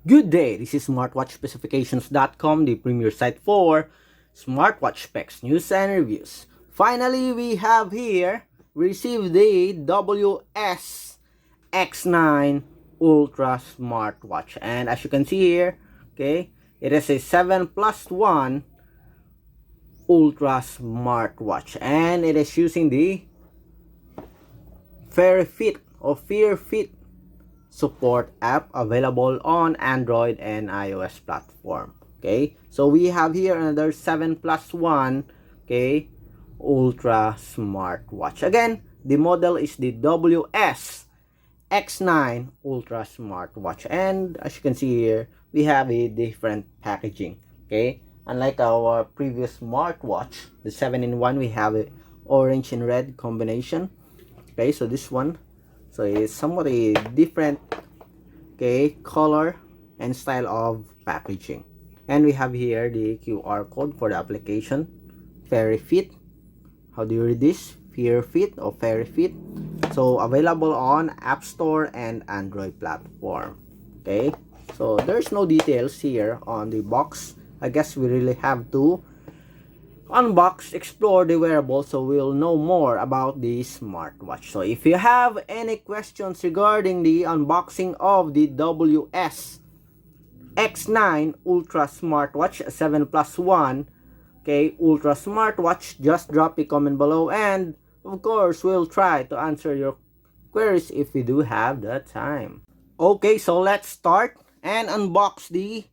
Good day, this is smartwatchspecifications.com, the premier site for smartwatch specs, news, and reviews. Finally, we have here, we received the WS-X9 Ultra Smartwatch. And as you can see here, okay, it is a 7+1 Ultra Smartwatch. And it is using the Ferefit or Ferefit support app available on Android and iOS platform. Okay, so we have here another 7+1 okay Ultra Smartwatch. Again, the model is the WS-X9 Ultra Smartwatch, and as you can see here, we have a different packaging. Okay, unlike our previous smartwatch, the 7-in-1, we have a orange and red combination. Okay, so this one, so it's somewhat a different okay color and style of packaging. And we have here the QR code for the application Ferefit. How do you read this? Ferefit or Ferefit. So available on App Store and Android platform. Okay, so there's no details here on the box. I guess we really have to unbox, explore the wearable, so we'll know more about the smartwatch. So if you have any questions regarding the unboxing of the WS-X9 Ultra Smartwatch 7+1 okay Ultra Smartwatch, just drop a comment below, and of course we'll try to answer your queries if we do have the time. Okay, so let's start and unbox the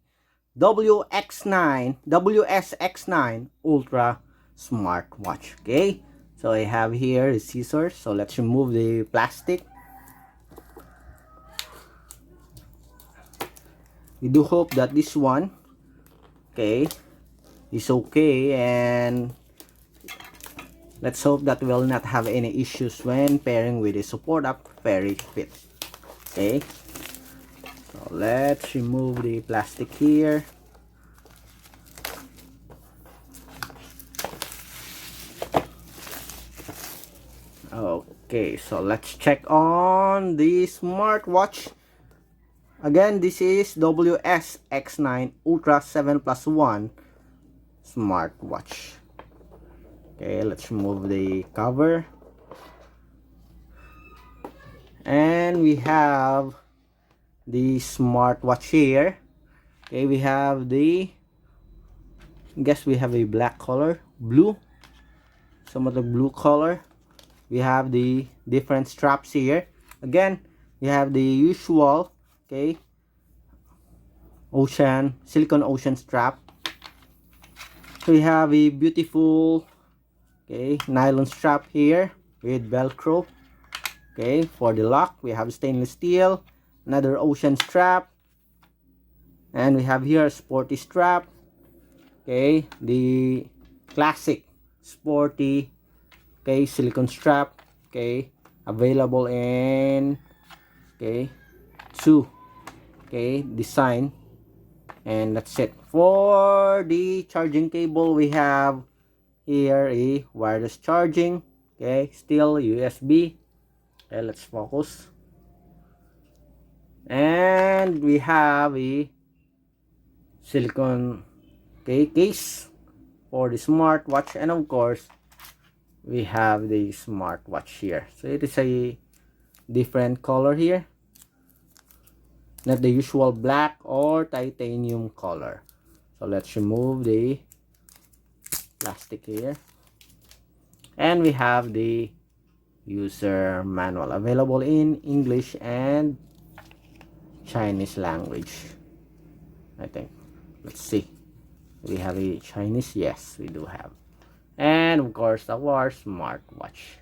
WS-X9 Ultra Smartwatch. Okay, so I have here the scissors, so let's remove the plastic. We do hope that this one okay is okay, and let's hope that we'll not have any issues when pairing with the support app Ferefit. Okay, so let's remove the plastic here. Okay, so let's check on the smartwatch. Again, this is WS-X9 Ultra 7+1 smartwatch. Okay, let's remove the cover. And we have the smartwatch here. Okay, we have the, I guess we have a black color, blue, some of the blue color. We have the different straps here. Again, we have the usual okay silicone ocean strap. We have a beautiful okay nylon strap here with velcro. Okay, for the lock we have stainless steel, another ocean strap, and we have here a sporty strap. Okay, the classic sporty okay silicone strap, okay, available in okay 2 okay design. And that's it. For the charging cable, we have here a wireless charging, okay, still USB. Okay, let's focus. And we have a silicone okay case for the smartwatch, and of course we have the smartwatch here. So it is a different color here, not the usual black or titanium color. So let's remove the plastic here, and we have the user manual available in English and Chinese language, I think. Let's see, we have a Chinese. Yes, we do have. And of course our smartwatch.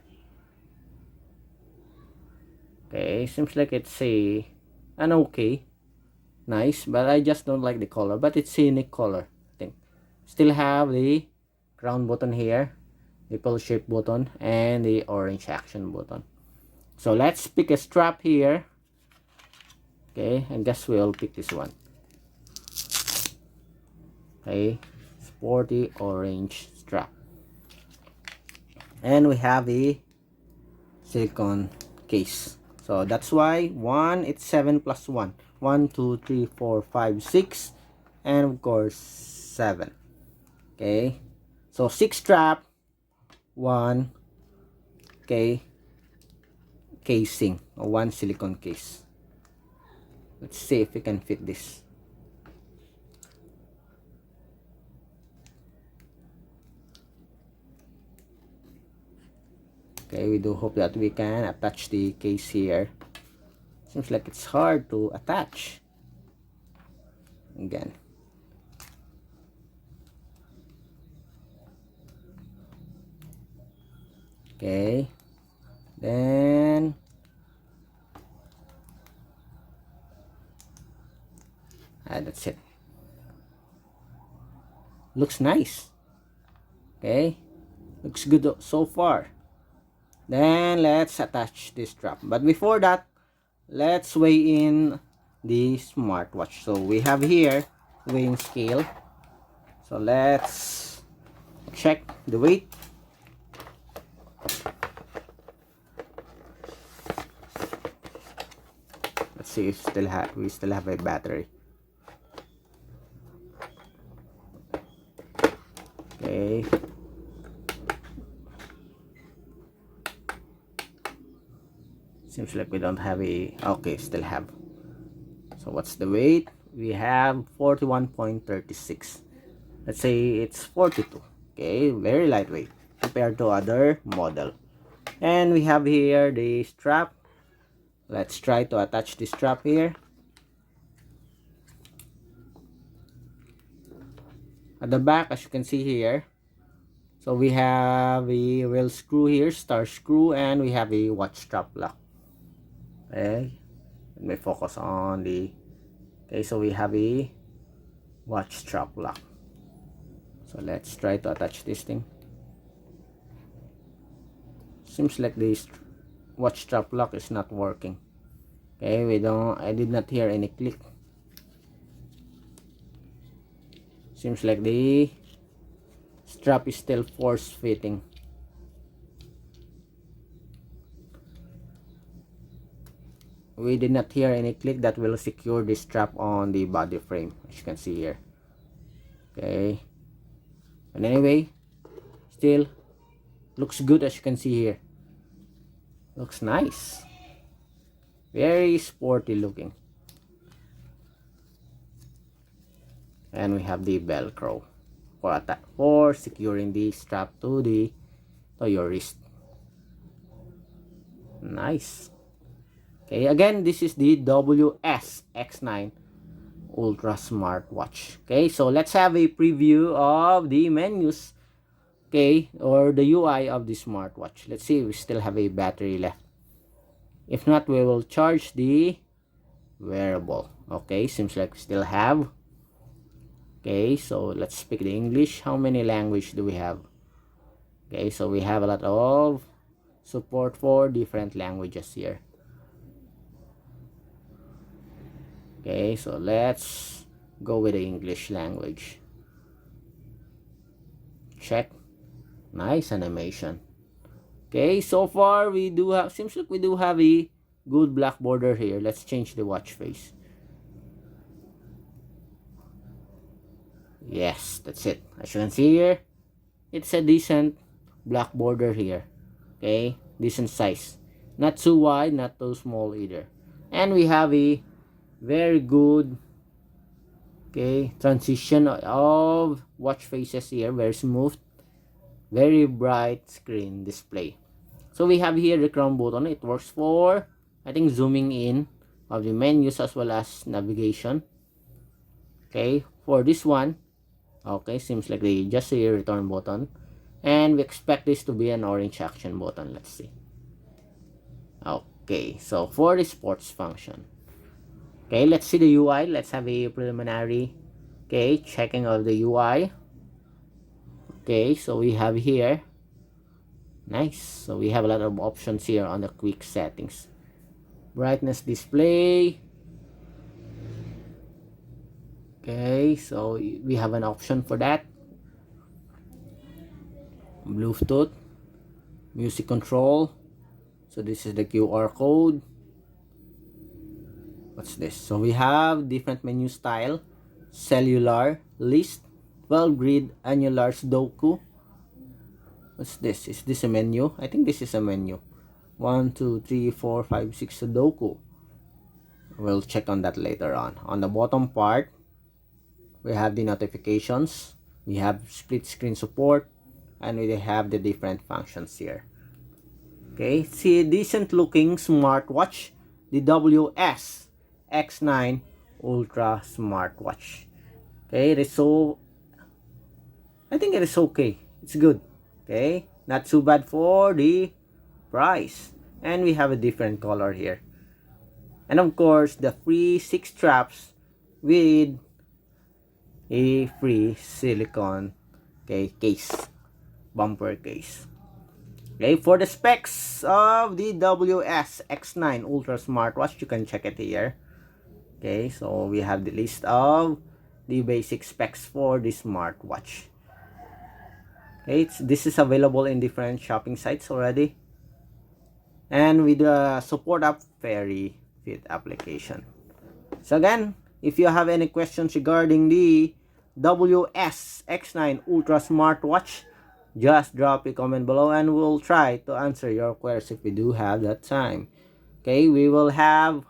Okay, seems like it's an okay nice, but I just don't like the color, but it's a unique color, I think. Still have the crown button here, the pill shape button, and the orange action button. So let's pick a strap here. Okay, I guess we'll pick this one. Okay, sporty orange strap. And we have a silicone case. So that's why one, it's 7+1. 1 2 3 4 5 6, and of course 7. Okay, so 6 strap, 1 okay casing, or 1 silicone case. Let's see if we can fit this. Okay, we do hope that we can attach the case here. Seems like it's hard to attach. Again. Okay. Then that's it. Looks nice. Okay. Looks good so far. Then let's attach this strap. But before that, let's weigh in the smartwatch. So we have here weighing scale. So let's check the weight. Let's see if we still have a battery. Okay. Seems like we don't have a, okay, still have. So what's the weight? We have 41.36. Let's say it's 42. Okay, very lightweight compared to other model. And we have here the strap. Let's try to attach the strap here. At the back, as you can see here, so we have a rail screw here, star screw, and we have a watch strap lock. Okay, let me focus on the, okay, so we have a watch strap lock. So let's try to attach this thing. Seems like this watch strap lock is not working. Okay, I did not hear any click. Seems like the strap is still force fitting. We did not hear any click that will secure the strap on the body frame, as you can see here. Okay, and anyway, still looks good, as you can see here. Looks nice, very sporty looking. And we have the velcro for securing the strap to your wrist. Nice. Okay, again, this is the WS-X9 Ultra Smartwatch. Okay, so let's have a preview of the menus, okay, or the UI of the smartwatch. Let's see if we still have a battery left. If not, we will charge the wearable. Okay, seems like we still have. Okay, so let's speak the English. How many language do we have? Okay, so we have a lot of support for different languages here. Okay, so let's go with the English language. Check. Nice animation. Okay, so far we do have, seems like we do have a good black border here. Let's change the watch face. Yes, that's it. As you can see here, it's a decent black border here. Okay, decent size. Not too wide, not too small either. And we have a very good, okay, transition of watch faces here. Very smooth, very bright screen display. So we have here the crown button. It works for, I think, zooming in of the menus as well as navigation. Okay, for this one, okay, seems like they just a return button, and we expect this to be an orange action button. Let's see. Okay, so for the sports function, okay, let's see the UI. Let's have a preliminary, okay, checking of the UI. Okay, so we have here, nice, so we have a lot of options here on the quick settings. Brightness display. Okay, so we have an option for that. Bluetooth, music control. So this is the QR code. What's this? So we have different menu style, cellular, list, 12 grid, annular, Sudoku. What's this? Is this a menu? I think this is a menu. 1, 2, 3, 4, 5, 6 Sudoku. We'll check on that later on. On the bottom part, we have the notifications, we have split screen support, and we have the different functions here. Okay, see a decent looking smartwatch, the WS-X9 Ultra Smartwatch. Okay, it is so, I think it is okay. It's good. Okay, not too bad for the price. And we have a different color here. And of course, the free 6 straps with a free silicone, okay, case, bumper case. Okay, for the specs of the WS-X9 Ultra Smartwatch, you can check it here. Okay, so we have the list of the basic specs for the smartwatch. Okay, this is available in different shopping sites already, and with the support of Ferefit application. So again, if you have any questions regarding the WS-X9 Ultra Smartwatch, just drop a comment below and we'll try to answer your queries if we do have that time. Okay, we will have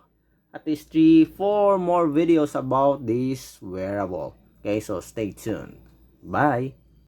at least 3-4 more videos about this wearable. Okay, so stay tuned. Bye.